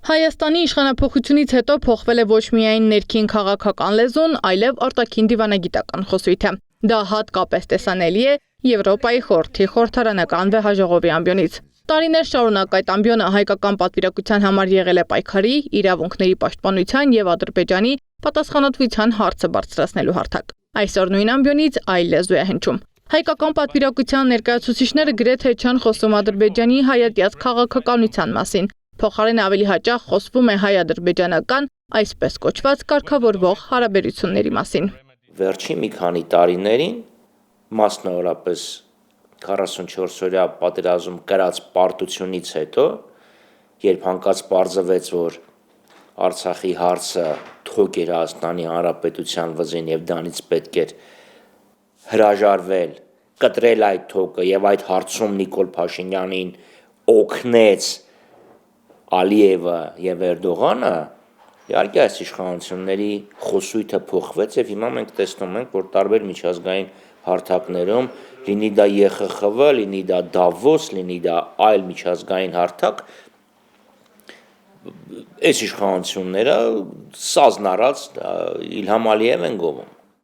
Հայաստանի իշխանափոխությունից հետո փոխվել է ոչ միայն ներքին քաղաքական լեզուն, այլև արտաքին դիվանագիտական խոսույթը։ Դա հատկապես տեսանելի է Եվրոպայի խորհրդի խորհրդարանական վեհաժողովի ամբիոնից։ Տարիներ շարունակ այդ ամբիոնը հայկական պատվիրակության համար եղել է պայքարի, իրավունքների պաշտպանության եւ Ադրբեջանի պատասխանատվության հարցը բարձրացնելու հարթակ։ Այսօր նույն ամբիոնից այլ լեզու է հնչում։ Հայկական պատվիրակության ներկայացուցիչները գրեթե չեն խոսում Ադրբեջանի հայատյաց քաղաքականության մասին։ Փոխարենը ավելի հաճախ խոսվում է հայ-ադրբեջանական, այսպես կոչված կարգավորվող հարաբերությունների մասին։ Վերջին մի քանի տարիներին, մասնավորապես 44-օրյա պատերազմ կրած պարտությունից հետո, երբ հանկարծ պարզվեց, որ Արցախի հարցը թոկ էր Հայաստանի Հանրապետության վզին եւ դրանից պետք էր հրաժարվել, կտրել այդ թոկը եւ այդ հարցում Նիկոլ Փաշինյանին օգնեց Ալիևը եւ Էրդողանը, իհարկե այս իշխանությունների խոսույթը փոխվեց եւ հիմա մենք տեսնում ենք, որ տարբեր միջազգային հարթակներում, լինի դա ԵԽԽՎ, լինի դա Դավոս, լինի դա այլ միջազգային հարթակ, այս իշխանությունները սազն առած Իլհամ Ալիև են գովում։